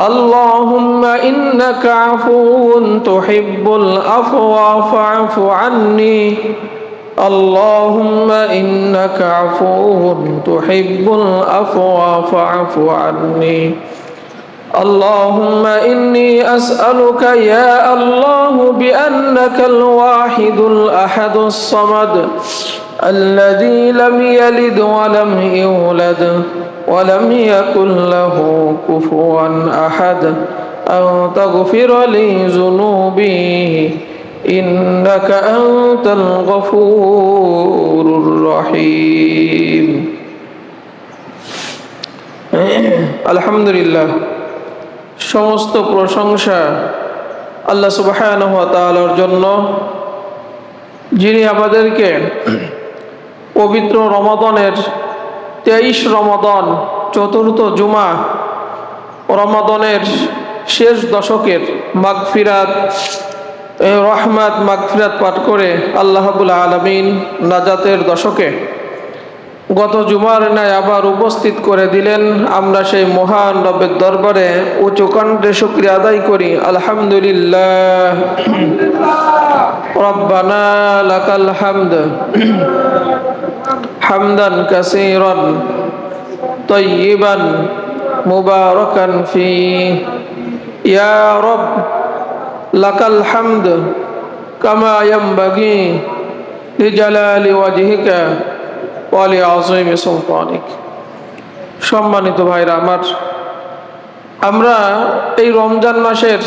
اللهم إنك عفو تحب العفو فاعف عني اللهم إنك عفو تحب العفو فاعف عني اللهم إني أسألك يا الله بأنك الواحد الأحد الصمد الذي لم يلد ولم يولد ولم يكن له كفوا أحد أن تغفر لي ذنوبي إنك أنت الغفور الرحيم الحمد لله সমস্ত প্রশংসা আল্লাহ সুবহানাহু ওয়া তাআলার জন্য, যিনি আমাদেরকে পবিত্র রমাদানের 23 রমাদান চতুর্থ জুমা রমাদানের শেষ দশকের মাগফিরাত রহমত মাগফিরাত পাঠ করে আল্লাহ রাব্বুল আলামিন নাজাতের দশকে গত জুমার ন্যায় আবার উপস্থিত করে দিলেন। আমরা সেই মহান রবের দরবারে উঁচু কণ্ঠে শুকরিয়া আদায় করি, আলহামদুলিল্লাহ। রব্বানা লাকাল হামদ হামদান কাসীরান তাইয়িবান মুবারাকান ফি ইয়া রব লাকাল হামদ কামা ইয়ানবাগি লিজালালি ওয়াজহিকা ওয়া লিআযীমি সুলতানিক। সম্মানিত ভাইরা আমার, আমরা এই রমজান মাসের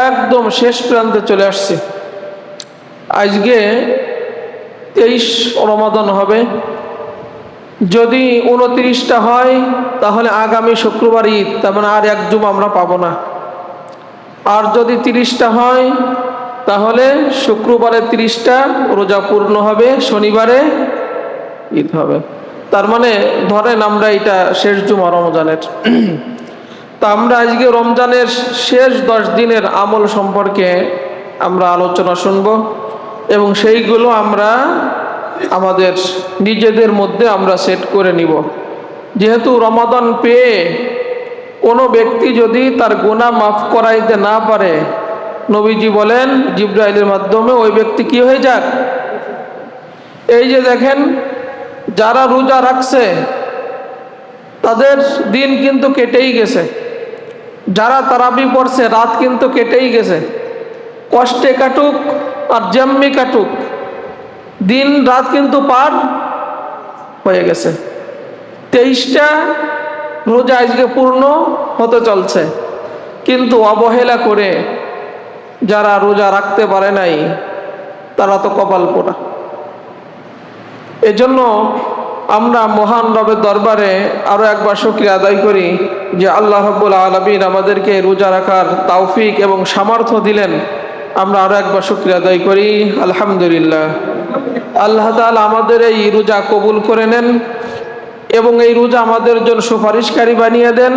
একদম শেষ প্রান্তে চলে আসছি। আজকে 23 রমাদান হবে। যদি 29টা হয় তাহলে আগামী শুক্রবার ঈদ, তার মানে আর এক জুমা আমরা পাবো না। আর যদি 30টা হয় তাহলে শুক্রবারে 30টা রোজা পূর্ণ হবে, শনিবারে ঈদ হবে। তার মানে ধরেন আমরা এটা শেষ জুমা রমজানের। তা আমরা আজকে রমজানের শেষ 10 দিনের আমল সম্পর্কে আমরা আলোচনা শুনব এবং সেইগুলো আমরা আমাদের নিজেদের মধ্যে আমরা সেট করে নিব। যেহেতু রমাদান পেয়ে কোনো ব্যক্তি যদি তার গুনাহ মাফ করাইতে না পারে, নবীজি বলেন জিবরাইলের মাধ্যমে ওই ব্যক্তি কি হয়ে যাক। এই যে দেখেন, যারা রোজা রাখছে তাদের দিন কিন্তু কেটেই গেছে, যারা তারাবি পড়ছে রাত কিন্তু কেটেই গেছে। কষ্টে কাটুক আর জাম্মি কাটুক, দিন রাত কিন্তু পার হয়ে গেছে। 23টা রোজা আজকে পূর্ণ হতে চলছে, কিন্তু অবহেলা করে যারা রোজা রাখতে পারে নাই তারা তো কপাল পোড়া। এজন্য আমরা মহান রবের দরবারে আরো একবার শুকরিয়া আদায় করি যে আল্লাহ রাব্বুল আলামিন আমাদেরকে রোজা রাখার তৌফিক এবং সামর্থ্য দিলেন। আমরা আরো একবার শুকরিয়া আদায় করি, আলহামদুলিল্লাহ। আল্লাহ তাআলা আমাদের এই রোজা কবুল করে নেন এবং এই রোজা আমাদের জন্য সুপারিশকারী বানিয়ে দেন।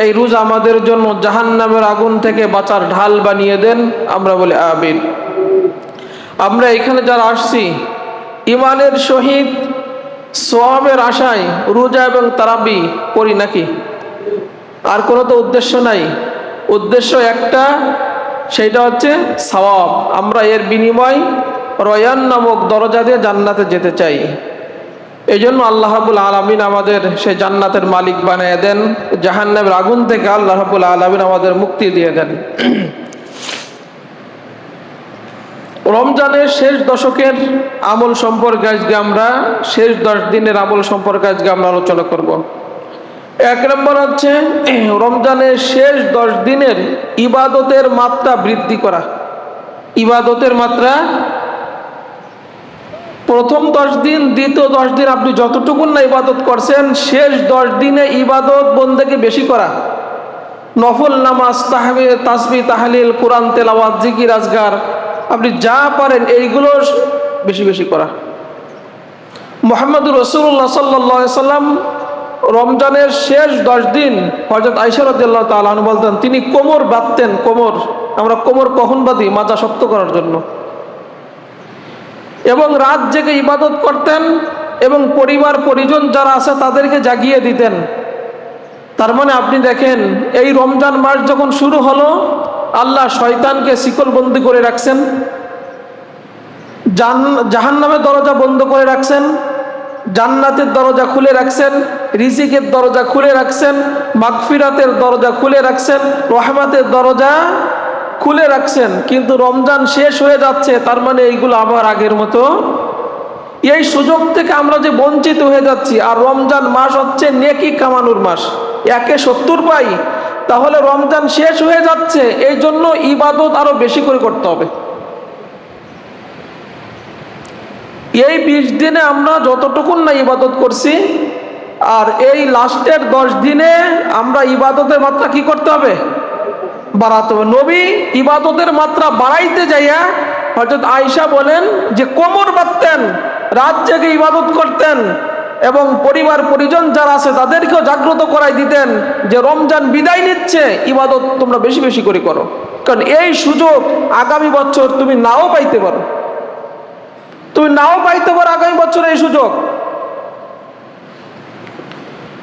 এই রোজা আমাদের জন্য জাহান্নামের আগুন থেকে বাঁচার ঢাল বানিয়ে দেন। আমরা বলি আমিন। আমরা এখানে যারা আসছি ইমানের সহিত সওয়াবের আশায় রোজা এবং তারাবি করি নাকি? আর কোনো তো উদ্দেশ্য নাই, উদ্দেশ্য একটা, সেটা হচ্ছে সওয়াব। আমরা এর বিনিময় রয়ান নামক দরজা দিয়ে জান্নাতে যেতে চাই। এই জন্য আল্লাহ রাব্বুল আলামিন আমাদের সেই জান্নাতের মালিক বানিয়ে দেন, জাহান্নামের আগুন থেকে আল্লাহ রাব্বুল আলামিন আমাদের মুক্তি দিয়ে দেন। রমজানের শেষ দশকের আমল সম্পর্কে আজকে আমরা শেষ 10 দিনের আমল সম্পর্কে আজকে আমরা আলোচনা করব। 1 নম্বর হচ্ছে রমজানের শেষ 10 দিনের ইবাদতের মাত্রা বৃদ্ধি করা। ইবাদতের মাত্রা প্রথম 10 দিন, দ্বিতীয় 10 দিন আপনি যতটুকুন না ইবাদত করছেন, শেষ 10 দিনে ইবাদত বন্দেগী বেশি করা। নফল নামাজ, তাসবিহ, তাহলিল, কোরআন তেলাওয়াত, জিকির আজগার, আপনি যা পারেন এইগুলো বেশি বেশি করা। মুহাম্মদুর রাসূলুল্লাহ সাল্লাল্লাহু আলাইহি সাল্লাম রমজানের শেষ 10 দিন হযরত আয়েশা রাদিয়াল্লাহু তাআলা আনহা বলতেন, তিনি কোমর বাঁধতেন। কোমর, আমরা কোমর কখন বাঁধি? মাজা শক্ত করার জন্য। এবং রাত জেগে ইবাদত করতেন এবং পরিবার পরিজন যারা আছে তাদেরকে জাগিয়ে দিতেন। তার মানে আপনি দেখেন, এই রমজান মাস যখন শুরু হলো, আল্লাহ শয়তানকে শিকলবন্দি করে রাখছেন, জাহান্নামের দরজা বন্ধ করে রাখছেন, জান্নাতের দরজা খুলে রাখছেন, রিজিকের দরজা খুলে রাখছেন, মাগফিরাতের দরজা খুলে রাখছেন, রহমতের দরজা খুলে রাখছেন। কিন্তু রমজান শেষ হয়ে যাচ্ছে, তার মানে এইগুলো আবার আগের মতো। এই সুযোগ থেকে আমরা যে বঞ্চিত হয়ে যাচ্ছি। আর রমজান মাস হচ্ছে নেকি কামানোর মাস, 1/70 পাই। তাহলে রমজান শেষ হয়ে যাচ্ছে, এই জন্য ইবাদত আরো বেশি করে করতে হবে। এই 20 দিনে আমরা যতটুকুন না ইবাদত করছি, আর এই লাস্টের 10 দিনে আমরা ইবাদতের মাত্রা কি করতে হবে? বাড়াতে হবে। নবী ইবাদতের মাত্রা বাড়াইতে যাইয়া হযরত আয়েশা বলেন যে কোমর বাঁধতেন, রাত জেগে ইবাদত করতেন, এবং পরিবার পরিজন যারা আছে তাদেরকেও জাগ্রত করাই দিতেন যে রমজান বিদায় নিচ্ছে, ইবাদত তোমরা বেশি বেশি করে করো। কারণ এই সুযোগ আগামী বছর তুমি নাও পাইতে পারো, আগামী বছর এই সুযোগ।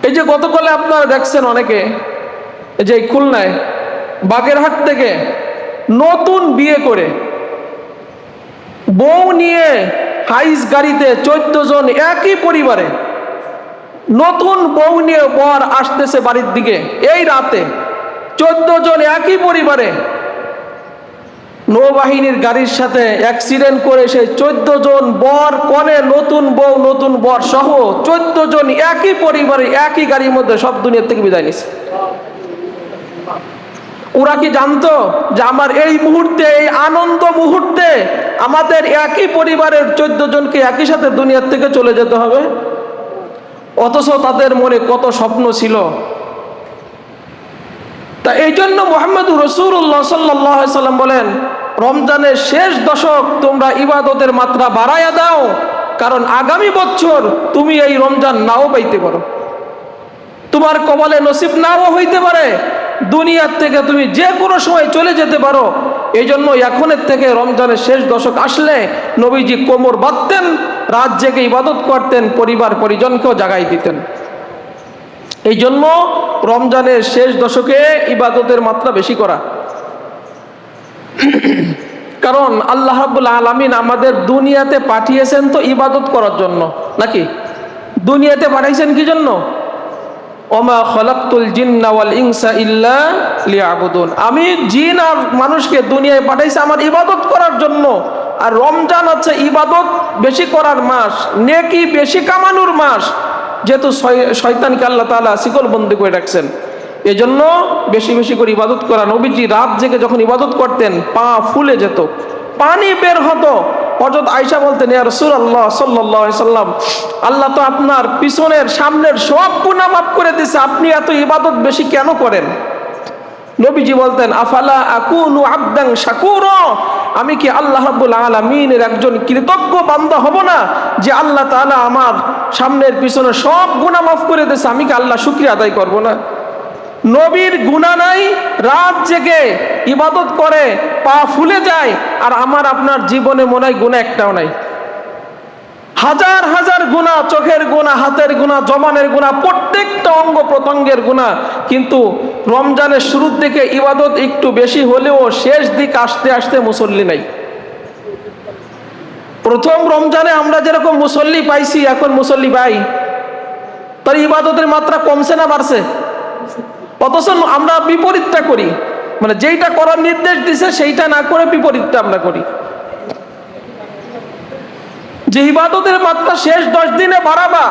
এই যে গতকালে আপনারা দেখছেন অনেকে, এই যে খুলনায় বাগেরহাট থেকে নতুন বিয়ে করে বউ নিয়ে হাইস গাড়িতে 14 জন একই পরিবারে, নতুন বউ নিয়ে বর আসতেছে বাড়ির দিকে এই রাতে, 14 জন একই পরিবারে নৌবাহিনীর গাড়ির সাথে অ্যাক্সিডেন্ট করে সেই 14 জন বর কনে, নতুন বউ নতুন বর সহ 14 জন একই পরিবারে একই গাড়ির মধ্যে সব দুনিয়া থেকে বিদায় নিছে। ওরা কি জানতো যে আমার এই মুহূর্তে, এই আনন্দ মুহূর্তে আমাদের একই পরিবারের 14 জনকে একই সাথে দুনিয়ার থেকে চলে যেতে হবে? অথচ তাদের মনে কত স্বপ্ন ছিল। তা এই জন্য মুহাম্মদুর রাসূলুল্লাহ সাল্লাল্লাহু আলাইহি সাল্লাম বলেন, রমজানের শেষ দশক তোমরা ইবাদতের মাত্রা বাড়াইয়া দাও, কারণ আগামী বছর তুমি এই রমজান নাও পাইতে পারো, তোমার কপালে নসিব নাও হইতে পারে, দুনিয়ার থেকে তুমি যে কোনো সময় চলে যেতে পারো। এই জন্য এখনের থেকে রমজানের শেষ দশক আসলে নবীজি কোমর বাঁধতেন, রাত জেগে ইবাদত করতেন, পরিবার পরিজনকেও জাগাই দিতেন। এই জন্য রমজানের শেষ দশকে ইবাদতের মাত্রা বেশি করা। কারণ আল্লাহ রাব্বুল আলামিন আমাদের দুনিয়াতে পাঠিয়েছেন তো ইবাদত করার জন্য, নাকি? দুনিয়াতে পাঠাইছেন কি জন্য? ওমা খলাকতুল জিন্না ওয়াল ইনসা ইল্লা লিয়াবুদুন। আমি জিন আর মানুষকে দুনিয়ায় পাঠাইছি আমার ইবাদত করার জন্য। আর রমজান হচ্ছে ইবাদত বেশি করার মাস, নেকি বেশি কামানোর মাস, যেহেতু শয়তানকে আল্লাহ তাআলা শিকলবন্দি করে রাখছেন। এজন্য বেশি বেশি করে ইবাদত করা। নবীজি রাত জেগে যখন ইবাদত করতেন পা ফুলে যেত, পানি বের হতো। হযরত আয়েশা বলতেন, ইয়া রাসূলুল্লাহ সাল্লাল্লাহু আলাইহি সাল্লাম, আল্লাহ তো আপনার পিছনের সামনের সব গুনাহ মাফ করে দিয়েছে, আপনি এত ইবাদত বেশি কেন করেন? নবীজি বলতেন, আফালা আকুনু আবদান শাকুরা, আমি কি আল্লাহ রাব্বুল আলামিনের একজন কৃতজ্ঞ বান্দা হব না যে আল্লাহ তাআলা আমার সামনের পিছনে সব গুনাহ মাফ করে দিয়েছে, আমি কি আল্লাহ শুকরিয়া আদায় করব না? নবীর গুনাহ নাই, রাত জেগে ইবাদত করে পা ফুলে যায়, আর আমার আপনার জীবনে মনে হয় গুনাহ একটাও নাই। হাজার হাজার গুনাহ, চোখের গুনাহ, হাতের গুনাহ, জবানের গুনাহ, প্রত্যেকটা অঙ্গ প্রত্যঙ্গের গুনাহ। কিন্তু রমজানের শুরুর দিকে ইবাদত একটু বেশি হলেও শেষ দিক আসতে আসতে মুসল্লি নাই। প্রথম রমজানে আমরা যেরকম মুসল্লি পাইছি, এখন মুসল্লি পাই, তার ইবাদতের মাত্রা কমছে না বাড়ছে? অথচ আমরা বিপরীতটা করি, মানে যেইটা করার নির্দেশ দিছে সেইটা না করে বিপরীতটা আমরা করি। যে ইবাদতের মাত্রা শেষ 10 দিনে বাড়াবা,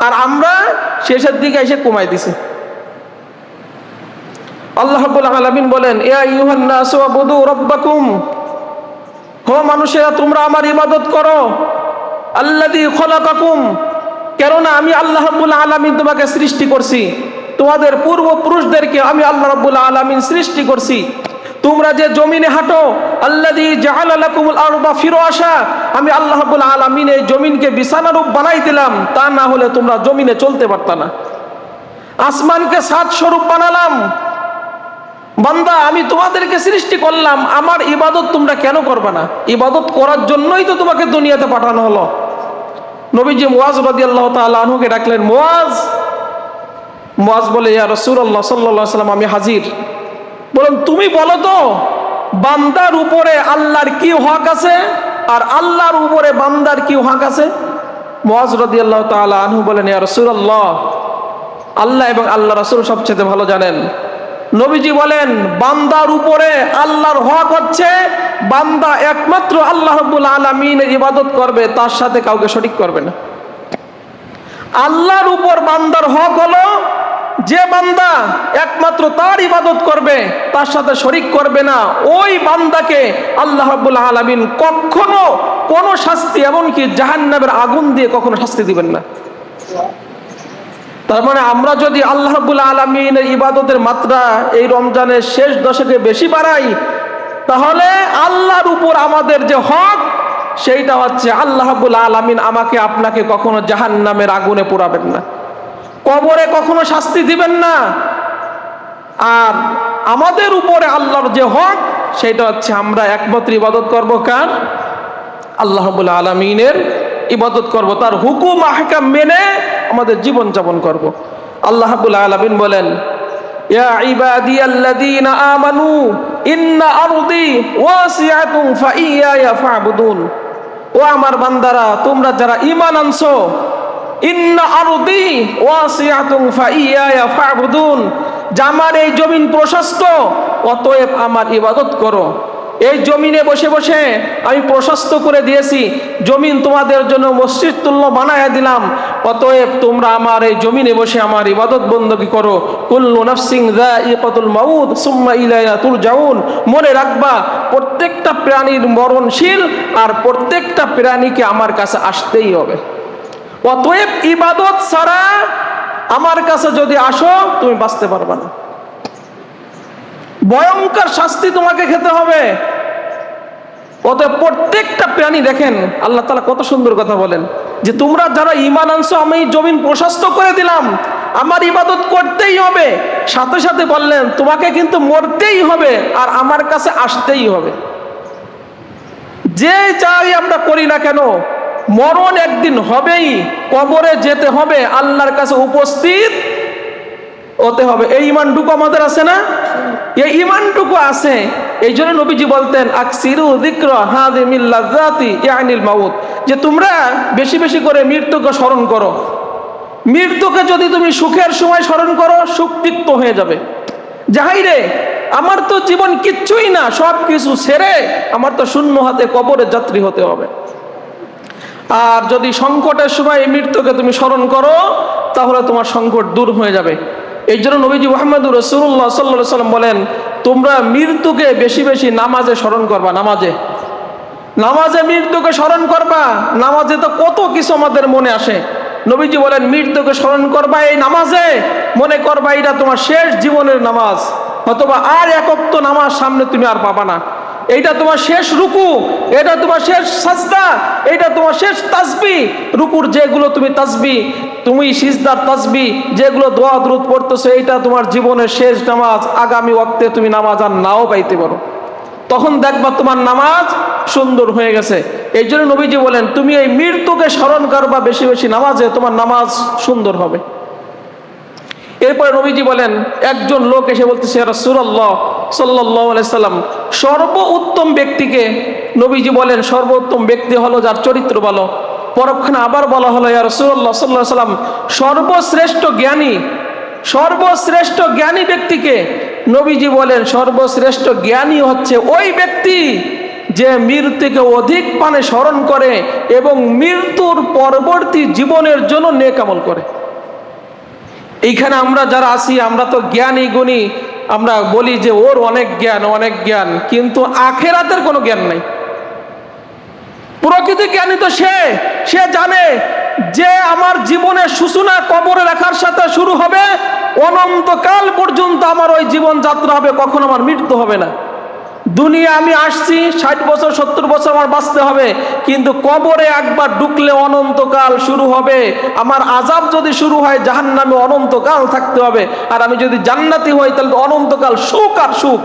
আর আমরা শেষের দিকে এসে কমাই দিছি। আল্লাহ রাব্বুল আলামিন বলেন, ইয়া আইয়ুহান নাসু উবুদু রাব্বাকুম, হে মানুষেরা তোমরা আমার ইবাদত করো, আল্লাযী খলাকাকুম, কেননা আমি আল্লাহ রাব্বুল আলামিন তোমাকে সৃষ্টি করছি, তোমাদের পূর্বপুরুষদেরকে আমি আল্লাহ রাব্বুল আলামিন সৃষ্টি করছি। তোমরা যে জমিনে হাঁটো, আল্লাযী জাআলা লাকুমুল আরদা ফিরাশা, আমি আল্লাহ রাব্বুল আলামিন এই জমিনকে বিছানারূপ বানাই দিলাম, তা না হলে তোমরা জমিনে চলতে পারতা না। আসমানকে ছাদ স্বরূপ বানালাম। বান্দা, আমি তোমাদেরকে সৃষ্টি করলাম, আমার ইবাদত তোমরা কেন করবে না? ইবাদত করার জন্যই তো তোমাকে দুনিয়াতে পাঠানো হলো। নবীজি মুয়াজ রাদিয়াল্লাহু তাআলা আনহুকে ডাকলেন, মুয়াজ, মুয়াজ বলে, ইয়া রাসূলুল্লাহ সাল্লাল্লাহু আলাইহি ওয়াসাল্লাম, আমি হাজির। বলেন, তুমি বলো তো বান্দার উপরে আল্লাহর কি হক আছে আর আল্লাহর উপরে বান্দার কি হক আছে? মুয়াজ রাদিয়াল্লাহু তাআলা আনহু বলেন, ইয়া রাসূলুল্লাহ, আল্লাহ এবং আল্লাহ রাসূল সবচেয়ে ভালো জানেন। নবীজি বলেন, বান্দার উপরে আল্লাহর হক হচ্ছে বান্দা একমাত্র আল্লাহ রাব্বুল আলামিনের ইবাদত করবে, তার সাথে কাউকে শরীক করবে না। আল্লাহর উপর বান্দার হক হলো যে বান্দা একমাত্র তার ইবাদত করবে, তার সাথে শরীক করবে না, ওই বান্দাকে আল্লাহ রাব্বুল আলামিন কখনো কোনো শাস্তি, এমনকি জাহান্নামের আগুন দিয়ে কখনো শাস্তি দিবেন না। তার মানে আমরা যদি আল্লাহ রাব্বুল আলামিনের ইবাদতের মাত্রা এই রমজানের শেষ দশকে বেশি বাড়াই, তাহলে আল্লাহর উপর আমাদের যে হক সেইটা হচ্ছে আল্লাহ রাব্বুল আলামিন আমাকে আপনাকে কখনো জাহান্নামের আগুনে পোড়াবেন না, কবরে কখনো শাস্তি দিবেন না। আর আমাদের উপরে আল্লাহর যে হক সেটা হচ্ছে আমরা একমাত্র ইবাদত করব কার? আল্লাহ রাব্বুল আলামিনের ইবাদত করব, তার হুকুম আহকাম মেনে আমাদের জীবন যাপন করব। আল্লাহ রাব্বুল আলামিন বলেন, ইয়া ইবাদিয়াল্লাযীনা আমানু ইন্না আরদি ওয়াসিআতুন ফাইয়ায়া ফা'বুদুন। ও আমার বান্দারা, তোমরা যারা ঈমান আনছো, ইন্না আরদি ওয়াসিআতুন ফাইয়ায়া ফা'বুদুন, যে আমার এই জমিন প্রশস্ত, অতএব আমার ইবাদত করো। এই জমিনে বসে বসে আমি প্রশস্ত করে দিয়েছি, জমিন তোমাদের জন্য মসজিদ তুল্য বানায়া দিলাম, অতএব তোমরা আমার এই জমিনে বসে আমার ইবাদত বندگی করো। কুল্লু নাফসিন যায়িকাতুল মাউত সুম্মা ইলাইনা তুরজাউন। মনে রাখবা, প্রত্যেকটা প্রাণীর মরণশীল, আর প্রত্যেকটা প্রাণীকে আমার কাছে আসতেই হবে। অতএব ইবাদত ছাড়া আমার কাছে যদি আসো, তুমি বাঁচতে পারবে না, ভয়ঙ্কর শাস্তি তোমাকে খেতে হবে। অতএব প্রত্যেকটা প্রাণী, দেখেন আল্লাহ তাআলা কত সুন্দর কথা বলেন, যে তোমরা যারা ঈমান আনছো, আমি জমিন প্রশস্ত করে দিলাম, আমার ইবাদত করতেই হবে। সাথে সাথে বললেন, তোমাকে কিন্তু মরতেই হবে আর আমার কাছে আসতেই হবে। যে যাই আমরা করি না কেন, মরণ একদিন হবেই, কবরে যেতে হবে, আল্লাহর কাছে উপস্থিত হতে হবে। এই ঈমানটুকু আমাদের আছে না? এই ঈমানটুকু আছে। এই জন্য নবীজি বলতেন, আকসিরু যিকরা হাযিমিল লাযাতি ইয়ানিল মাউত, যে তোমরা বেশি বেশি করে মৃত্যুকে স্মরণ করো। মৃত্যুকে যদি তুমি সুখের সময় স্মরণ করো, সুখ তিক্ত হয়ে যাবে। যাহাই রে, আমার তো জীবন কিচ্ছুই না, সব কিছু ছেড়ে আমার তো শূন্য হাতে কবরের যাত্রী হতে হবে। আর যদি সংকটের সময় এই মৃত্যুকে তুমি স্মরণ করো, তাহলে তোমার সংকট দূর হয়ে যাবে। এই জন্য নবীজি মুহাম্মদুর রাসূলুল্লাহ সাল্লাল্লাহু আলাইহি ওয়াসাল্লাম বলেন, তোমরা মৃত্যুকে বেশি বেশি নামাজে স্মরণ করবা। নামাজে মৃত্যুকে স্মরণ করবা। নামাজে তো কত কিছু আমাদের মনে আসে। নবীজি বলেন, মৃত্যুকে স্মরণ করবা এই নামাজে, মনে করবা এটা তোমার শেষ জীবনের নামাজ, অথবা আর এক ওয়াক্ত নামাজ সামনে তুমি আর পাবা না। এইটা তোমার শেষ রুকু, এটা তোমার শেষ সাজদা, এটা তোমার শেষ তাসবিহ। রুকুর যেগুলো তুমি তাসবিহ, তুমি সিজদার তাসবিহ, যেগুলো দোয়া দুরূদ পড়তেছো, এইটা তোমার জীবনের শেষ নামাজ। আগামী ওয়াক্তে তুমি নামাজ আর নাও পাইতে পারো, তখন দেখবা তোমার নামাজ সুন্দর হয়ে গেছে। এই জন্য নবীজি বলেন, তুমি এই মৃত্যুকে স্মরণ করবা বেশি বেশি নামাজে, তোমার নামাজ সুন্দর হবে। এরপরে নবীজি বলেন, একজন লোক এসে বলতেছে, ইয়া রাসূলুল্লাহ সাল্লাল্লাহু আলাইহি সাল্লাম, সর্বোত্তম ব্যক্তিকে, নবীজি বলেন সর্বোত্তম ব্যক্তি হলো যার চরিত্র ভালো। পরক্ষণে আবার বলা হলো, ইয়া রাসূলুল্লাহ সাল্লাল্লাহু আলাইহি সাল্লাম, সর্বশ্রেষ্ঠ জ্ঞানী ব্যক্তিকে? নবীজি বলেন, সর্বশ্রেষ্ঠ জ্ঞানী হচ্ছে ওই ব্যক্তি যে মৃত্যুকে অধিক পানে স্মরণ করে এবং মৃত্যুর পরবর্তী জীবনের জন্য নেক আমল করে। এইখানে আমরা যারা আছি, আমরা তো জ্ঞানী গুণী, আমরা বলি যে ওর অনেক জ্ঞান, কিন্তু আখেরাতের কোনো জ্ঞান নাই। প্রকৃতি জ্ঞানী তো সে জানে যে আমার জীবনের সূচনা কবরে রাখার সাথে শুরু হবে, অনন্তকাল পর্যন্ত আমার ওই জীবন যাত্রা হবে, কখনো আমার মৃত্যু হবে না। দুনিয়া আমি আসছি 60 বছর 70 বছর আমার বাঁচতে হবে, কিন্তু কবরে একবার ঢুকলে অনন্তকাল শুরু হবে। আমার আযাব যদি শুরু হয়, জাহান্নামে অনন্তকাল থাকতে হবে। আর আমি যদি জান্নাতি হই, তাহলে অনন্তকাল সুখ আর সুখ।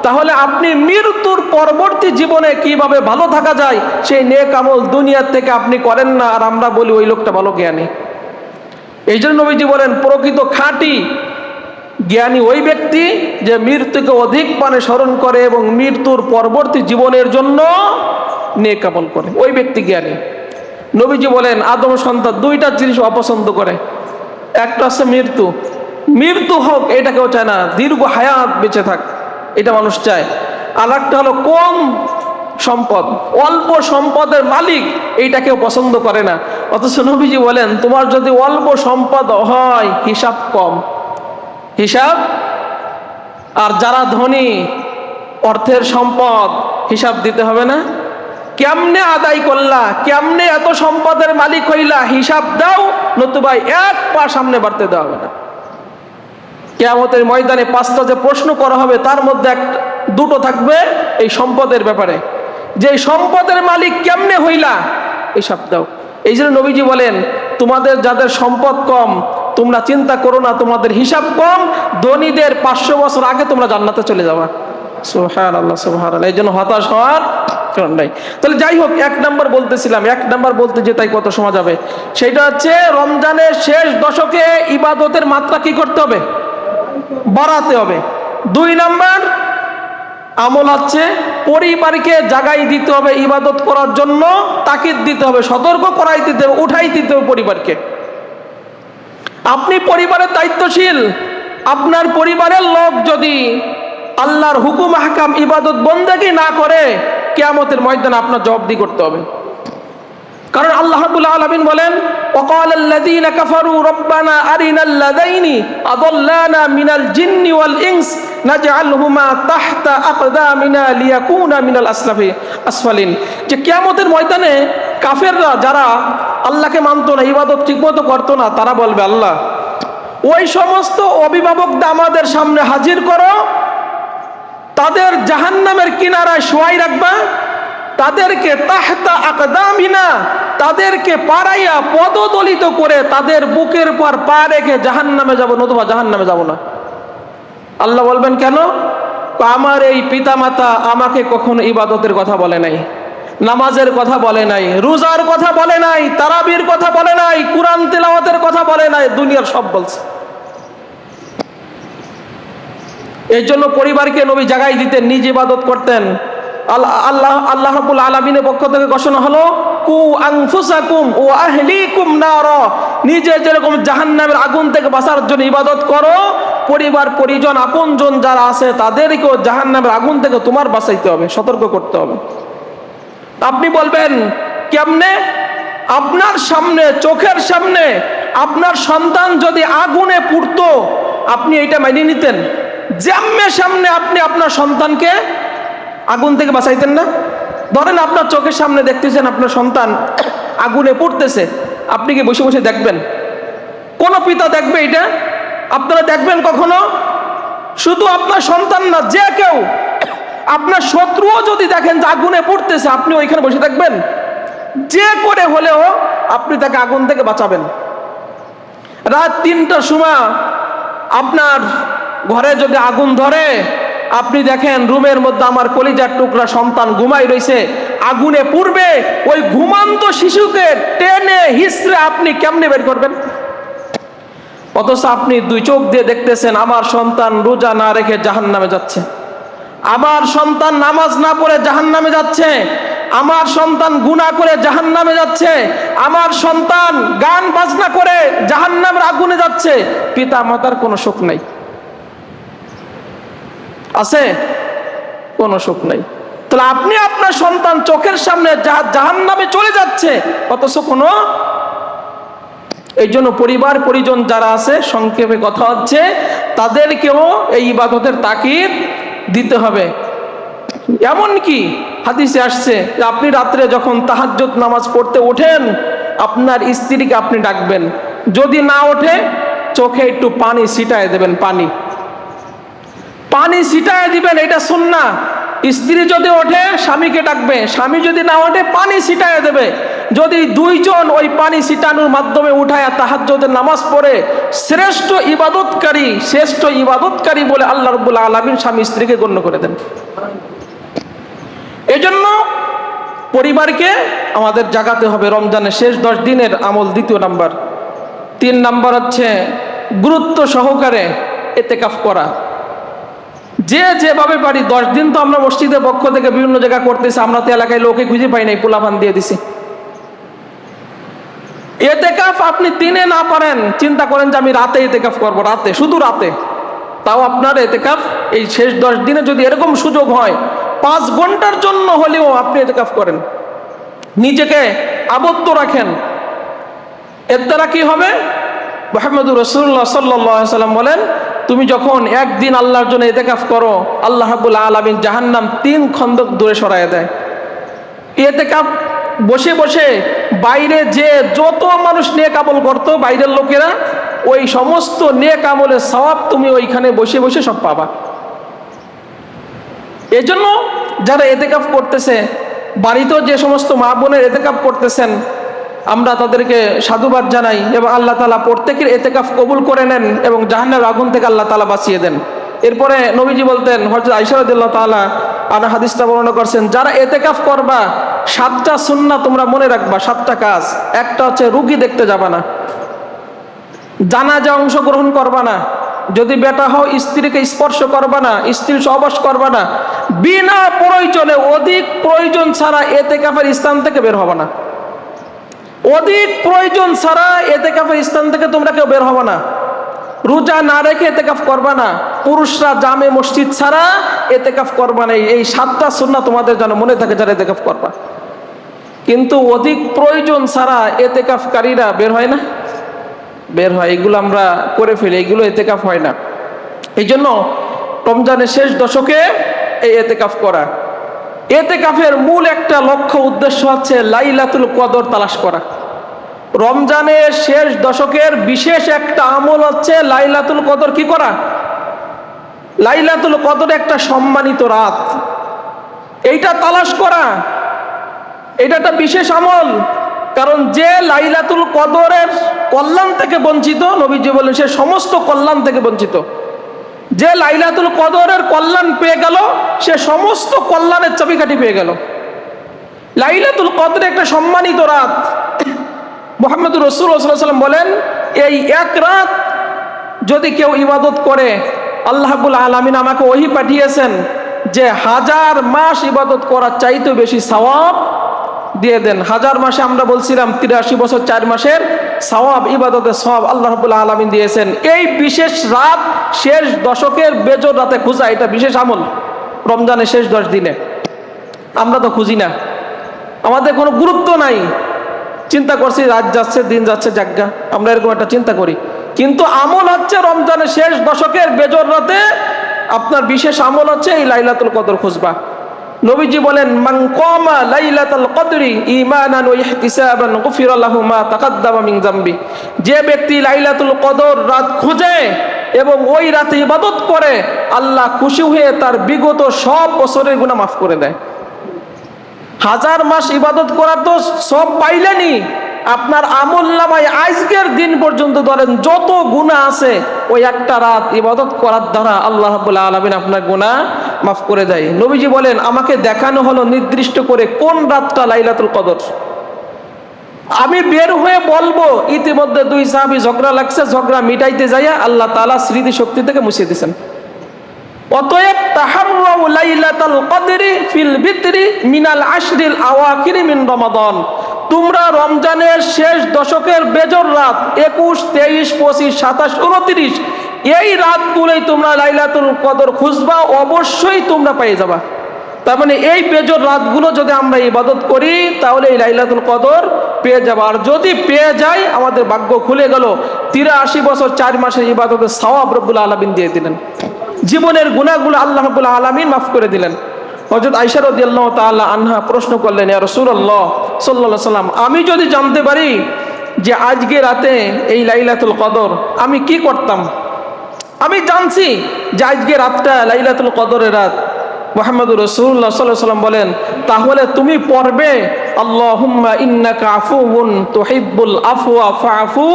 তাহলে আপনি মৃত্যুর পরবর্তী জীবনে কিভাবে ভালো থাকা যায়, সেই নেক আমল দুনিয়ার থেকে আপনি করেন না, আর আমরা বলি ওই লোকটা ভালো জ্ঞানী। এই জন্য নবীজি বলেন প্রকৃত খাঁটি জ্ঞানী ওই ব্যক্তি যে মৃত্যুকে অধিক পানে স্মরণ করে এবং মৃত্যুর পরবর্তী জীবনের জন্য নেক আমল করে, ওই ব্যক্তি জ্ঞানী। নবীজি বলেন আদম সন্তান দুইটা জিনিস অপছন্দ করে, একটা হচ্ছে মৃত্যু, মৃত্যু হোক এটা কেউ চায় না, দীর্ঘ হায়াত বেঁচে থাক এটা মানুষ চায়। আর একটা হলো কম সম্পদ, অল্প সম্পদের মালিক, এইটা কেউ পছন্দ করে না। অথচ নবীজি বলেন তোমার যদি অল্প সম্পদ হয় হিসাব কম, হিসাব, আর যারা ধনী অর্থের সম্পদ হিসাব দিতে হবে না, কেমনে আদায় করলা, কেমনে এত সম্পদের মালিক হইলা হিসাব দাও, নতুবা এক পা সামনে বাড়তে দেওয়া হবে না। কিয়ামতের ময়দানে 5টা যে প্রশ্ন করা হবে তার মধ্যে দুটো থাকবে এই সম্পদের ব্যাপারে, যে সম্পদের মালিক কেমনে হইলা হিসাব দাও। এই জন্য নবীজি বলেন তোমাদের যাদের সম্পদ কম তোমরা চিন্তা করো না, তোমাদের হিসাব কম, ধনীদের 500 বছর আগে তোমরা জান্নাতে চলে যাবা। সুবহানাল্লাহ সুবহানাল্লাহ। এই জন্য হতাশ হওয়ার কারণ নাই। তাহলে যাই হোক, 1 নাম্বার বলতেছিলাম, 1 নাম্বার বলতে যে তাই কত সময় যাবে, সেটা হচ্ছে রমজানের শেষ দশকে ইবাদতের মাত্রা কি করতে হবে, বাড়াতে হবে। 2 নাম্বার আমল হচ্ছে পরিবারকে জাগাই দিতে হবে ইবাদত করার জন্য, তাকিদ দিতে হবে, সতর্ক করাই দিতে হবে, উঠাই দিতে হবে পরিবারকে। আপনি পরিবারের দায়িত্বশীল, আপনার পরিবারের লোক যদি আল্লাহর হুকুম আহকাম ইবাদত বন্দেগী না করে কিয়ামতের ময়দানে আপনার জবাবদিহি করতে হবে। কারণ আল্লাহ রাব্বুল আলামিন বলেন ওয়াকালাল্লাযীনা কাফারু রব্বানা আরিনাল্লাযাইনি আদাল্লানা মিনাল জিন্নি ওয়াল ইনস নাজআলহুমা তাহতা আকদামিনা লিয়াকুনা মিনাল আসফালিন। যে কিয়ামতের ময়দানে কাফেররা যারা আল্লাহকে মানতো না, ইবাদত ঠিকমতো করতো না, তারা বলবে আল্লাহ ওই সমস্ত অভিভাবকদের আমাদের সামনে হাজির করো, তাদের জাহান্নামের কিনারায় শোয়াই রাখবা, তাদেরকে তাহতা আকদামিনা, তাদেরকে পাড়াইয়া পদদলিত করে তাদের বুকের পর পা রেখে জাহান্নামে যাব, নতুবা জাহান্নামে যাব না। আল্লাহ বলবেন কেন? আমার এই পিতামাতা আমাকে কখনো ইবাদতের কথা বলে নাই, নামাজের কথা বলে নাই, রোজার কথা বলে নাই, তারাবির কথা বলে নাই, কুরআন তেলাওয়াতের কথা বলে নাই, দুনিয়ার সব বলছে। এই জন্য পরিবারকে নবী জাগাই দিতেন, নিজ ইবাদত করতেন। আল্লাহ রাব্বুল আলামিনের পক্ষ থেকে ঘোষণা হলো কু আনফুসাকুম ওয়া আহলিকুম নার, নিজে যেরকম জাহান্নামের আগুন থেকে বাঁচার জন্য ইবাদত করো, পরিবার পরিজন আপনজন যারা আছে তাদেরকেও জাহান্নামের আগুন থেকে তোমার বাঁচাইতে হবে, সতর্ক করতে হবে। আপনি বলবেন কেমনে? আপনার সামনে, চোখের সামনে আপনার সন্তান যদি আগুনে পুড়তো আপনি এইটা মেনে নিতেন? জাম্মের সামনে আপনি আপনার সন্তানকে আগুন থেকে বাঁচাইতেন না? ধরেন আপনার চোখের সামনে দেখতেছেন আপনার সন্তান আগুনে পুড়তেছে, আপনি কি বসে বসে দেখবেন? কোন পিতা দেখবে এটা? আপনারা দেখবেন কখনো? শুধু আপনার সন্তান না, যে কেউ, আপনার শত্রুও যদি দেখেন যে আগুনে পুড়তেছে, আপনি ওইখানে বসে থাকবেন? যে করে হলেও আপনি তাকে আগুন থেকে বাঁচাবেন। রাত 3টার সময় আপনার ঘরে যদি আগুন ধরে, আপনি দেখেন রুমের মধ্যে আমার কলিজার টুকরা সন্তান ঘুমাই রয়েছে, আগুনে পুড়বে, ওই ঘুমান্ত শিশুকে টেনে হিসড়ে আপনি কেমনে বের করবেন? অথচ আপনি 2 চোখ দিয়ে দেখতেছেন আমার সন্তান রোজা না রেখে জাহান্নামে যাচ্ছে, আমার সন্তান নামাজ না পড়ে জাহান্নামে যাচ্ছে, আমার সন্তান গুনাহ করে জাহান্নামে যাচ্ছে, আমার সন্তান গান বাজনা করে জাহান্নামের আগুনে যাচ্ছে। পিতা মাতার কোনো শোক নাই, আছে? কোনো শোক নাই। তাহলে আপনি আপনার সন্তান চোখের সামনে জাহান্নামে চলে যাচ্ছে, অথচ কোনো। এই জন্য পরিবার পরিজন যারা আছে, সংক্ষেপে কথা হচ্ছে, তাদেরকেও এই ইবাদতের তাকিদ দিতে হবে। এমন কি হাদিসে আসছে যে আপনি রাত্রে যখন তাহাজ্জুদ নামাজ পড়তে ওঠেন, আপনার স্ত্রীকে আপনি ডাকবেন, যদি না ওঠে চোখে একটু পানি ছিটায় দেবেন, পানি ছিটায় দিবেন, এটা সুন্নাহ। স্ত্রী যদি ওঠে স্বামীকে ডাকবে, স্বামী যদি না ওঠে পানি ছিটায় দেবে। যদি 2 জন ওই পানি ছিটানোর মাধ্যমে উঠায় তাহাজ্জুদের নামাজ পড়ে, শ্রেষ্ঠ ইবাদতকারী বলে আল্লাহ রাব্বুল আলামিন স্বামী স্ত্রীকে গণ্য করে দেন। এজন্য পরিবারকে আমাদের জাগাতে হবে। রমজানের শেষ 10 দিনের আমল 2 নাম্বার, 3 নাম্বার হচ্ছে গুরুত্ব সহকারে ইতিকাফ করা। যে যেভাবে পারি, 10 দিন তো আমরা মসজিদের পক্ষ থেকে বিভিন্ন জায়গা করতেছি, আমরা তো এলাকায় লোকে খুঁজে পাই নাই, পোলাপান দিয়ে দিছি। ইতিকাফ আপনি দিনে না পারেন, চিন্তা করেন যে আমি রাতে ইতিকাফ করব, রাতে, শুধু রাতে, তাও আপনার ইতিকাফ এই শেষ 10 দিনে যদি এরকম সুযোগ হয় 5 ঘন্টার জন্য হলেও আপনি ইতিকাফ করেন, নিজেকে আবদ্ধ রাখেন। এর দ্বারা কি হবে? মুহাম্মদুর রাসূলুল্লাহ সাল্লাল্লাহু আলাইহি ওয়াসাল্লাম বলেন, তুমি যখন একদিন আল্লাহর জন্য ইতিকাফ করো, আল্লাহ রাব্বুল আলামিন জাহান্নাম 3 খন্দক দূরে সরায় দেয়। ইতিকাফ বসে বসে বাইরে যে যত মানুষ নেক আমল করতো, বাইরের লোকেরা, ওই সমস্ত নেক আমলের সওয়াব তুমি ওইখানে বসে বসে সব পাবা। এজন্য যারা ইতিকাফ করতেছে, বাড়িতেও যে সমস্ত মা বোনের ইতিকাফ করতেছেন, আমরা তাদেরকে সাধুবাদ জানাই এবং আল্লাহ তাআলা প্রত্যেকের ইতিকাফ কবুল করে নেন এবং জাহান্নামের আগুন থেকে আল্লাহ তাআলা বাঁচিয়ে দেন। এরপরে নবীজি বলতেন, হযরত আয়েশা রাদিয়াল্লাহু তাআলা আনা হাদিসটা বর্ণনা করছেন, যারা ইতিকাফ করবা 7টা সুন্নাহ তোমরা মনে রাখবা, 7টা কাজ। একটা হচ্ছে রুগী দেখতে যাবা না, জানাজা অংশগ্রহণ করবা না, যদি বেটা হও স্ত্রীকে স্পর্শ করবা না, স্ত্রীর সহবাস করবা না, বিনা প্রয়োজনে অধিক প্রয়োজন ছাড়া ইতিকাফের স্থান থেকে বের হবা না, অধিক প্রয়োজন ছাড়া ইতিকাফের স্থান থেকে তোমরা কেউ বের হবা না, রোজা না রেখে ইতিকাফ করবা না, পুরুষরা জামে মসজিদ ছাড়া ইতিকাফ করবা না। এই 7টা সুন্নাহ তোমাদের যেন মনে থাকে যারা ইতিকাফ করবা। কিন্তু অধিক প্রয়োজন ছাড়া ইতিকাফকারীরা বের হয় না, বের হয়, এগুলো আমরা করে ফেলি, এগুলো ইতিকাফ হয় না। এই জন্য রমজানের শেষ দশকে এই ইতিকাফ করা। ইতিকাফের মূল একটা লক্ষ্য উদ্দেশ্য হচ্ছে লাইলাতুল কদর তালাশ করা। রমজানের শেষ দশকের বিশেষ একটা আমল হচ্ছে লাইলাতুল কদর কি করা? লাইলাতুল কদর একটা সম্মানিত রাত, এইটা তালাশ করা, এটা একটা বিশেষ আমল। কারণ যে লাইলাতুল কদরের কল্যাণ থেকে বঞ্চিত, নবীজি বলেন সে সমস্ত কল্যাণ থেকে বঞ্চিত। যে লাইলাতুল কদরের কল্যাণ পেয়ে গেল, সে সমস্ত কল্যাণের চাবিকাঠি পেয়ে গেল। লাইলাতুল কদর একটা সম্মানিত রাত। মুহাম্মদুর রাসূলুল্লাহ সাল্লাল্লাহু আলাইহি ওয়াসাল্লাম বলেন, এই এক রাত যদি কেউ ইবাদত করে, আল্লাহ রাব্বুল আলামিন আমাকে ওহী পাঠিয়েছেন যে 1000 মাস ইবাদত করার চাইতে বেশি সওয়াব দিয়ে দেন। 1000 মাসে আমরা বলছিলাম 83 বছর 4 মাসের সওয়াব, ইবাদতের সওয়াব আল্লাহ রাব্বুল আলামিন দিয়েছেন। এই বিশেষ রাত শেষ দশকের বেজর রাতে খোঁজা, এটা বিশেষ আমল। রমজানের শেষ 10 দিনে আমরা তো খুঁজি না, আমাদের কোনো গুরুত্ব নাই, চিন্তা করছি রাত যাচ্ছে দিন যাচ্ছে জাগা, আমরা এরকম একটা চিন্তা করি। কিন্তু আমল হচ্ছে রমজানের শেষ দশকের বেজর রাতে আপনার বিশেষ আমল হচ্ছে এই লাইলাতুল কদর খুঁজবা। নবীজি বলেন, মান কামা লাইলাতুল কদরি ঈমানান ওয়া ইহতিসাবান গুফিরা লাহু মা তাকাদ্দামা মিন যামবি। যে ব্যক্তি লাইলাতুল কদর রাত খুঁজে এবং ওই রাতে ইবাদত করে, আল্লাহ খুশি হয়ে তার বিগত সব বছরের গুনাহ মাফ করে দেয়। 1000 মাস ইবাদত করার তো সব পাইলেনি, আপনার আমলনামায় আজকের দিন পর্যন্ত ধরেন যত গুনাহ আছে, ওই একটা রাত ইবাদত করার দ্বারা আল্লাহ রাব্বুল আলামিন আপনার গুনাহ মাফ করে দেয়। নবীজি বলেন, আমাকে দেখানো হলো নির্দিষ্ট করে কোন রাতটা লাইলাতুল কদর। আমি বের হয়ে বলবো, ইতিমধ্যে 2 সাহাবী ঝগড়া লাগছে, ঝগড়া মিটাইতে যাইয়া আল্লাহ তাআলা স্মৃতি শক্তি থেকে মুছে দিয়েছেন। অতএব তাহাররাউ লাইলাতুল কদরি ফিল বিতরি মিনাল আশরিল আওয়াখিরি মিন রমাদান। তোমরা রমজানের শেষ দশকের বেজর রাত 21, 23, 25, 27, 29 এই রাতগুলোই তোমরা লাইলাতুল কদর খুঁজবা, অবশ্যই তোমরা পেয়ে যাবা। তার মানে এই বেজর রাতগুলো যদি আমরা ইবাদত করি, তাহলে এই লাইলাতুল কদর পেয়ে যাবো। আর যদি পেয়ে যাই, আমাদের ভাগ্য খুলে গেল, 83 বছর 4 মাসের ইবাদতের সওয়াব রব্বুল আলামিন দিয়ে দিলেন, জীবনের গুনাহগুলো আল্লাহ রাব্বুল আলামিন মাফ করে দিলেন। হযরত আয়েশা রাদিয়াল্লাহু তাআলা আনহা প্রশ্ন করলেন, ইয়া রাসূলুল্লাহ সাল্লাল্লাহু আলাইহি সাল্লাম, আমি যদি জানতে পারি যে আজকে রাতে এই লাইলাতুল কদর, আমি কি করতাম? আমি জানছি যে আজকে রাতটা লাইলাতুল কদরের রাত। মুহাম্মদুর রাসূলুল্লাহ সাল্লাল্লাহু আলাইহি সাল্লাম বলেন, তাহলে তুমি পড়বে আল্লাহুম্মা ইন্নাকা আফুউন তুহিব্বুল আফওয়া ফাআফু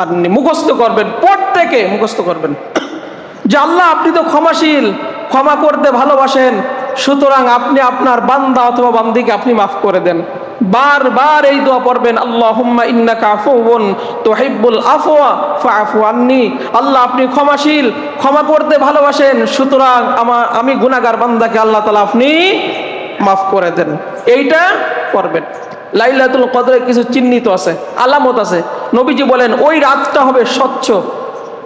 আননি। মুখস্থ করবেন, প্রত্যেকে মুখস্থ করবেন যে আল্লাহ আপনি তো ক্ষমাশীল, ক্ষমা করতে ভালোবাসেন, সুতরাং আপনি আপনার বান্দা অথবা বান্দিকে আপনি মাফ করে দেন। বারবার এই দোয়া পড়বেন, আল্লাহুম্মা ইন্নাকা আফুউন তুহিব্বুল আফওয়া ফাআফু আন্নি। আল্লাহ আপনি ক্ষমাশীল, ক্ষমা করতে ভালোবাসেন, সুতরাং আমি গুনাহগার বান্দাকে আল্লাহ তাআলা আপনি মাফ করে দেন। এইটা করবেন। লাইলাতুল কদরের কিছু চিহ্নিত আছে, আলামত আছে। নবীজি বলেন ওই রাতটা হবে স্বচ্ছ,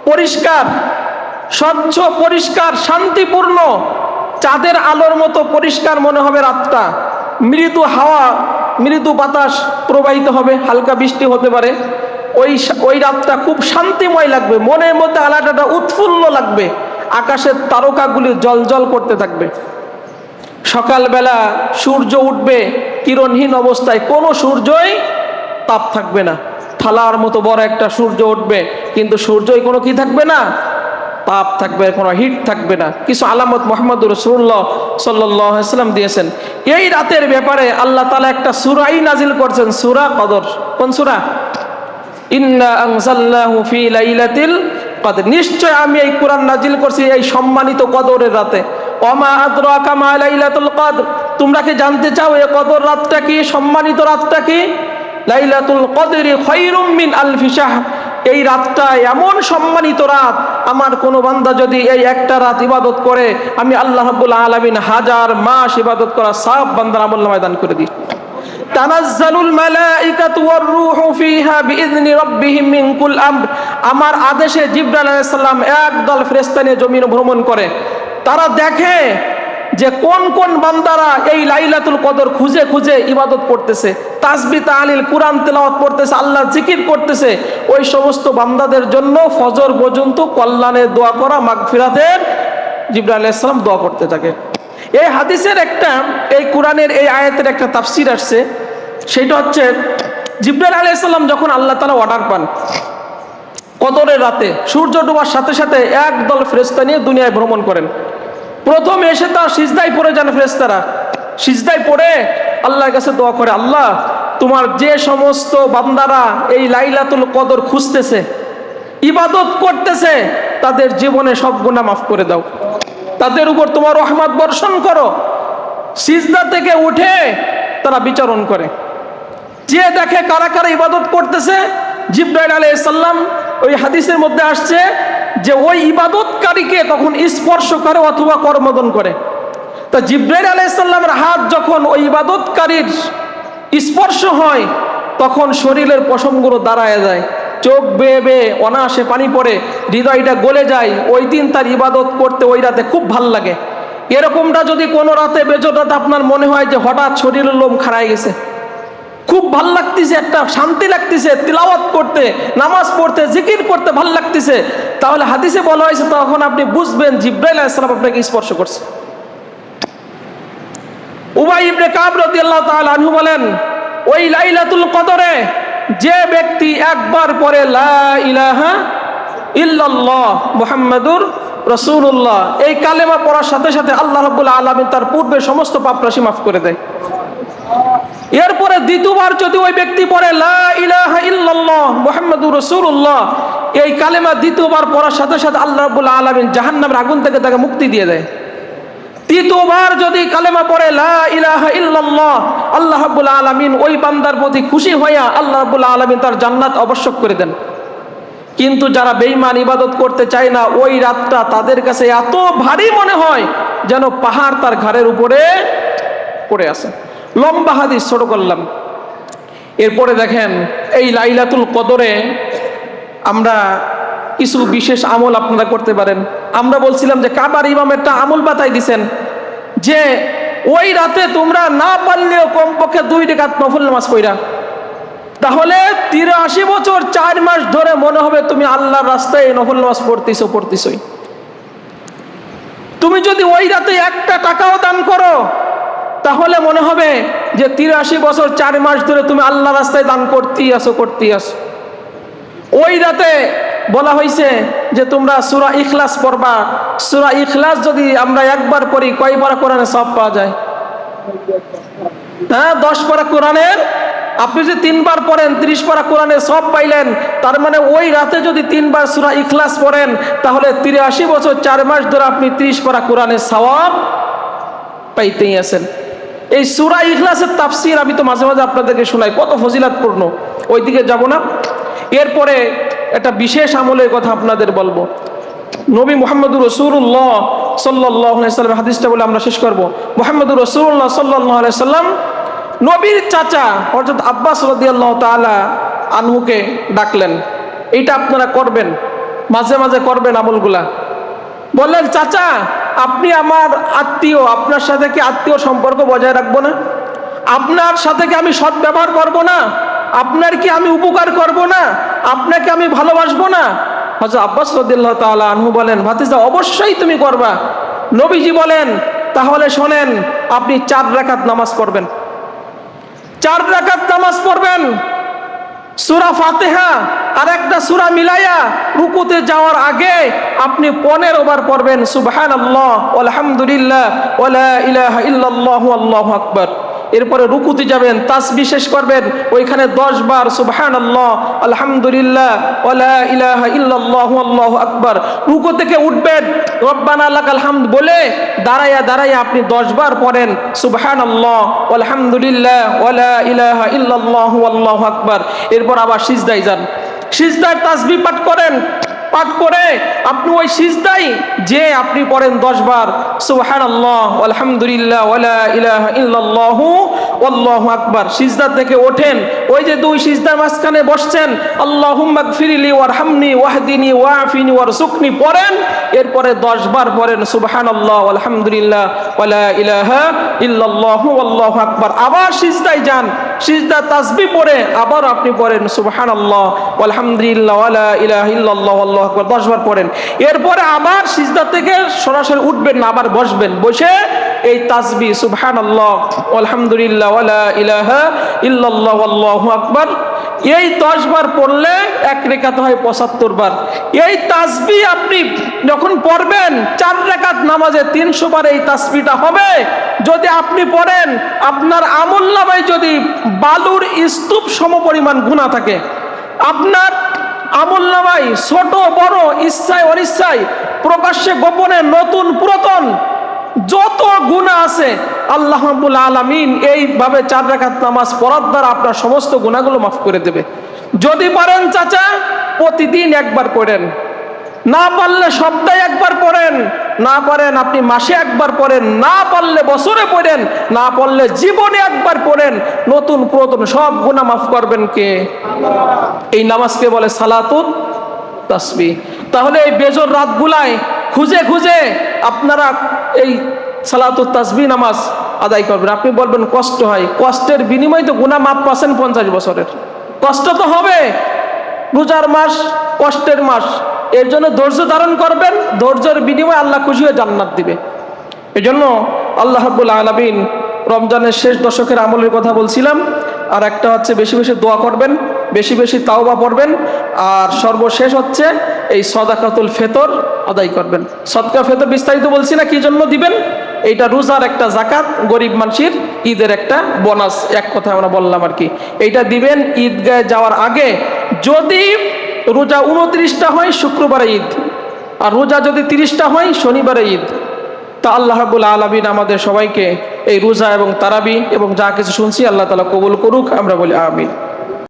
পরিষ্কার, স্বচ্ছ পরিষ্কার, শান্তিপূর্ণ, চাঁদের আলোর মতো পরিষ্কার মনে হবে রাতটা। মৃদু হাওয়া, মৃদু বাতাস প্রবাহিত হবে, হালকা বৃষ্টি হতে পারে। ওই রাতটা খুব শান্তিময় লাগবে, মনের মধ্যে আলাদাটা উৎফুল্ল লাগবে, আকাশের তারকাগুলি জ্বলজ্বল করতে থাকবে। সকালবেলা সূর্য উঠবে কিরণহীন অবস্থায়, কোনো সূর্যই তাপ থাকবে না। থালার মতো বড় একটা সূর্য উঠবে, কিন্তু সূর্যই কোনো কি থাকবে না, তাপ থাকবে, কোনো হিট থাকবে না। কিছু আলামত মুহাম্মদুর রাসূলুল্লাহ সাল্লাল্লাহু আলাইহি ওয়াসাল্লাম দিয়েছেন। এই রাতের ব্যাপারে আল্লাহ তাআলা একটা সূরাই নাজিল করছেন, সূরা কদর। কোন সূরা? ইন্না আনজালনাহু ফি লাইলাতিল কদর। নিশ্চয় আমি এই কোরআন নাজিল করছি এই সম্মানিত কদরের রাতে। ওমা আদরাকা মা লাইলাতুল কদর। তোমরা কি জানতে চাও এই কদর রাতটা কি, সম্মানিত রাতটা কি? লাইলাতুল কদরি খায়রুম মিন আলফি শাহর। এই রাতটা এমন সম্মানিত রাত, আমার কোনো বান্দা যদি এই একটা রাত ইবাদত করে, আমি আল্লাহ রাব্বুল আলামিন 1000 মাস ইবাদত করা সওয়াব বান্দার আমলনামায় দান করে দিই। তানাজ্জালুল মালাইকাতু ওয়ার রূহু ফিহা বিইذনি রাব্বিহিম মিন কুল আমর। আমার আদেশে জিবরাইল আলাইহিস সালাম একদল ফেরেশতা নিয়ে জমিন ভ্রমণ করে। তারা দেখে যে কোন কোন বান্দারা এই লাইলাতুল কদর খুঁজে খুঁজে ইবাদত করতেছে, তাসবিহ তাহলিল কুরআন তেলাওয়াত করতেছে, আল্লাহর জিকির করতেছে। ওই সমস্ত বান্দাদের জন্য ফজর পর্যন্ত কল্যাণের দোয়া করা, মাগফিরাতের জিবরাইল আলাইহিস সালাম দোয়া করতে থাকে। এই হাদিসের একটা, এই কোরআনের এই আয়াতের একটা তাফসীর আসছে, সেটা হচ্ছে জিবরাইল আলাইহিস সালাম যখন আল্লাহ তাআলা অর্ডার পান কদরের রাতে সূর্য ডোবার সাথে সাথে একদল ফেরেশতা নিয়ে দুনিয়ায় ভ্রমণ করেন। প্রথমে এসে তার সিজদায় পড়ে যান ফেরেশতারা। সিজদায় পড়ে আল্লাহর কাছে দোয়া করে, আল্লাহ তোমার যে সমস্ত বান্দারা এই লাইলাতুল কদর খুঁজতেছে, ইবাদত করতেছে, তাদের জীবনে সব গুনাহ মাফ করে দাও, তাদের উপর তোমার রহমত বর্ষণ করো। সিজদা থেকে উঠে তারা বিচরণ করে, যে দেখে কারা কারা ইবাদত করতেছে। জিবরাইল আলাইহিস সালাম, ওই হাদিসের মধ্যে আসছে যে ওই ইবাদতকারীকে তখন স্পর্শ করে অথবা করমর্দন করে। তা জিবরাইল আলাইহিস সালামের হাত যখন ওই ইবাদতকারীর স্পর্শ হয়, তখন শরীরের পশমগুলো দাঁড়ায় যায়, চোখ বেয়ে বেয়ে অনায়াসে পানি পড়ে, হৃদয়টা গলে যায়। ওই দিন তার ইবাদত করতে ওই রাতে খুব ভাল লাগে। এরকমটা যদি কোনো রাতে বেজোর রাতে আপনার মনে হয় যে হঠাৎ শরীরের লোম খাড়ায় গেছে, খুব ভাল লাগতেছে, একটা শান্তি লাগতেছে, তিলাওয়াত করতে, নামাজ পড়তে, জিকির করতে ভাল লাগতেছে, তাহলে হাদিসে বলা হয়েছে তখন আপনি বুঝবেন জিবরাইল আলাইহিস সালাম আপনাকে স্পর্শ করছে। উবাই ইবনে কাব রাদিয়াল্লাহু তাআলা আনহু বলেন, ওই লাইলাতুল কদরে যে ব্যক্তি একবার পড়ে লা ইলাহা ইল্লাল্লাহ মুহাম্মাদুর রাসূলুল্লাহ, এই কালেমা পড়ার সাথে সাথে আল্লাহ রাব্বুল আলামিন তার পূর্বের সমস্ত পাপ রাশি মাফ করে দেয়। এরপরে দ্বিতীয়বার যদি ওই ব্যক্তি পড়ে লা ইলাহা ইল্লাল্লাহ মুহাম্মাদুর রাসূলুল্লাহ, এই কালেমা দ্বিতীয়বার পড়ার সাথে সাথে আল্লাহ রাব্বুল আলামিন জাহান্নামের আগুন থেকে তাকে মুক্তি দিয়ে দেয়। তৃতীয়বার যদি কালেমা পড়ে লা ইলাহা ইল্লাল্লাহ, আল্লাহ রাব্বুল আলামিন ওই বান্দার প্রতি খুশি হইয়া আল্লাহ রাব্বুল আলামিন তার জান্নাত আবশ্যক করে দেন। কিন্তু যারা বেঈমান ইবাদত করতে চায় না, ওই রাতটা তাদের কাছে এত ভারী মনে হয় যেন পাহাড় তার ঘাড়ের উপরে পড়ে আছে। লম্বা হাদিস, ছোট করলাম। এরপরে দেখেন এই লাইলাতুল কদরে আমরা কিছু বিশেষ আমল আপনারা করতে পারেন। আমরা বলছিলাম যে কাবার ইমাম একটা আমল বাতাই দিছেন যে ওই রাতে তোমরা না পারলেও কমপক্ষে 2 রাকাত নফল নামাজ পড়া, তাহলে 83 বছর 4 মাস ধরে মনে হবে তুমি আল্লাহর রাস্তায় নফল নামাজ পড়তেছই। তুমি যদি ওই রাতে 1 টাকাও দান করো, তাহলে মনে হবে যে 83 বছর 4 মাস ধরে তুমি আল্লাহর রাস্তায় দান করতেই আসো। ওই রাতে বলা হয়েছে যে তোমরা সূরা ইখলাস পড়বা। সূরা ইখলাস যদি আমরা একবার পড়ি, কয় পারা কোরআনে সওয়াব পাওয়া যায়? 10 পারা কোরআনের, আপনি যদি 3 বার পড়েন 30 পারা কোরআনের সওয়াব পাইলেন। তার মানে ওই রাতে যদি 3 বার সূরা ইখলাস পড়েন, তাহলে 83 বছর 4 মাস ধরে আপনি 30 পারা কোরআনের সওয়াব পাইতেই আছেন। এই সূরা ইখলাসের তাফসীর আমি তো মাঝে মাঝে আপনাদেরকে শোনাই, কত ফজিলাতপূর্ণ, ওইদিকে যাব না। এরপরে একটা বিশেষ আমলের কথা আপনাদের বলবো। নবী মুহাম্মদুর রাসূলুল্লাহ সাল্লাল্লাহু আলাইহি সাল্লাম হাদিসটা বলে আমরা শেষ করব। মুহাম্মদুর রাসূলুল্লাহ সাল্লাল্লাহু আলাইহি সাল্লাম নবীর চাচা হযরত আব্বাস রাদিয়াল্লাহু তাআলা আনহুকে ডাকলেন। এটা আপনারা করবেন, মাঝে মাঝে করবেন আমলগুলা। বললেন, চাচা আপনি আমার আত্মীয়, আপনার সাথে কি আত্মীয় সম্পর্ক বজায় রাখবো না? আপনার সাথে কি আমি সৎ ব্যবহার করবো না? আপনার কি আমি উপকার করব না? আপনাকে আমি ভালোবাসবো না? হযরত আব্বাস রাদিয়াল্লাহু তাআলা আনহু বলেন, ভাতিজা অবশ্যই তুমি করবা। নবীজি বলেন, তাহলে শোনেন, আপনি 4 রাকাত নামাজ পড়বেন। 4 রাকাত নামাজ পড়বেন, সূরা ফাতিহা আর একটা সূরা মিলাইয়া রুকুতে যাওয়ার আগে আপনি 15 বার পড়বেন সুবহানাল্লাহ আলহামদুলিল্লাহ ওয়ালা ইলাহা ইল্লাল্লাহু আল্লাহু আকবার। এরপরে রুকুতে যাবেন, তাসবিহ শেষ করবেন, ওইখানে 10 বার সুবহানাল্লাহ আলহামদুলিল্লাহ ওয়ালা ইলাহা ইল্লাল্লাহু আল্লাহু আকবার। রুকু থেকে উঠবেন, রব্বানা লাকাল হামদ বলে দাঁড়ায়া দাঁড়ায়া আপনি 10 বার পড়েন সুবহানাল্লাহ আলহামদুলিল্লাহ ওয়ালা ইলাহা ইল্লাল্লাহু আল্লাহু আকবার। এরপর আবার সিজদায় যান, সিজদায় তাসবিহ পাঠ করেন, পাঠ করে আপনি ওই সিজদায় যে আপনি পড়েন 10 বার সুবহানাল্লাহ আলহামদুলিল্লাহ ওয়ালা ইলাহা ইল্লাল্লাহু আল্লাহু আকবার। সিজদা থেকে ওঠেন, ওই যে 2 সিজদার মাঝখানে বসছেন, আল্লাহুম্মা গফিরলি ওয়ারহামনি ওয়াহদিনি ওয়াআফিনি ওয়ারযুকনি পড়েন। এরপরে 10 বার পড়েন সুবহানাল্লাহ আলহামদুলিল্লাহ ওয়ালা ইলাহা ইল্লাল্লাহু আল্লাহু আকবার। আবার সিজদায় যান, সিজদা তাসবিহ পড়ে আবার আপনি পড়েন সুবহানাল্লাহ আলহামদুলিল্লাহ ওয়ালা ইলাহা ইল্লাল্লাহু আল্লাহু আকবার 10 বার পড়েন। এরপরে আবার সিজদা থেকে সরাসরি উঠবেন না, আবার বসবেন, বসে এই তাসবিহ সুবহানাল্লাহ আলহামদুলিল্লাহ ওয়ালা ইলাহা ইল্লাল্লাহু আল্লাহু আকবার এই 10 বার পড়লে 1 রাকাত হয় 75 বার। এই তাসবিহ আপনি যখন পড়বেন 4 রাকাত নামাজে 300 বার এই তাসবিহটা হবে। যদি আপনি পড়েন, আপনার আমলনামায় যদি বালুর স্তূপ সমপরিমাণ গুনাহ থাকে, আপনার আমলনামায় ছোট বড় ইচ্ছায় অনিচ্ছায় প্রকাশ্যে গোপনে নতুন পুরাতন যত গুনাহ আছে আল্লাহ রাব্বুল আলামিন এইভাবে 4 রাকাত নামাজ পড়ার দ্বারা আপনার সমস্ত গুনাহগুলো মাফ করে দেবে। যদি পারেন চাচা প্রতিদিন 1 বার পড়েন, না পারলে সপ্তাহে 1 বার পড়েন, না পারেন আপনি মাসে 1 বার পড়েন, না পারলে বছরে পড়েন, না পারলে জীবনে 1 বার পড়েন, নতুন পুরাতন সব গুনাহ মাফ করবেন কে? আল্লাহ। এই নামাজকে বলে সালাতুত তাসবিহ। তাহলে এই বেজর রাতগুলায় খুঁজে খুঁজে আপনারা এই সালাতুত তাসবিহ নামাজ আদায় করবেন। আপনি বলবেন কষ্ট হয়, কষ্টের বিনিময়ে তো গুনাহ মাফ পাচ্ছেন 50 বছরের। কষ্ট তো হবে, রোজার মাস কষ্টের মাস, এর জন্য ধৈর্য ধারণ করবেন, ধৈর্যের বিনিময়ে আল্লাহ খুশি হয়ে জান্নাত দিবে। এজন্য আল্লাহ রাব্বুল আলামিন রমজানের শেষ দশকের আমলের কথা বলছিলাম, আর একটা হচ্ছে বেশি বেশি দোয়া করবেন, বেশি বেশি তাওবা পড়বেন, আর সর্বশেষ হচ্ছে এই সাদাকাতুল ফিতর আদায় করবেন। সদকা ফিতর বিস্তারিত বলছি না কি জন্য দিবেন, এইটা রোজার একটা জাকাত, গরিব মানুষের ঈদের একটা বোনাস, এক কথা আমরা বললাম আর কি। এইটা দিবেন ঈদগাহে যাওয়ার আগে। যদি রোজা 29টা হয় শুক্রবারে ঈদ, আর রোজা যদি 30টা হয় শনিবারে ঈদ। তা আল্লাহ রাব্বুল আলামিন আমাদের সবাইকে এই রোজা এবং তারাবি এবং যা কিছু শুনছি আল্লাহ তাআলা কবুল করুক, আমরা বলি আমিন।